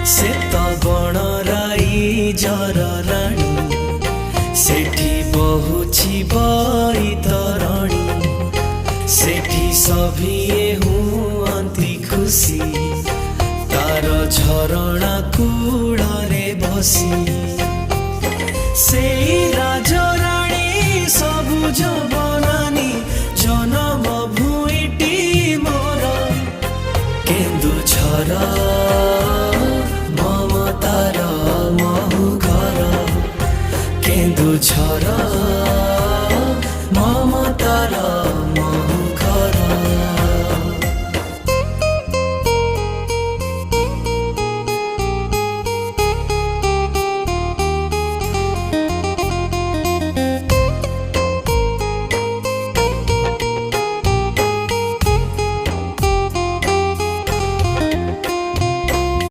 से तो बणराई जरराणी सेठी बहुची बैतरणी सेठी सभिए हुअन्ति खुशी तार झरणा कूଳରେ बसी से राजराणी सबुज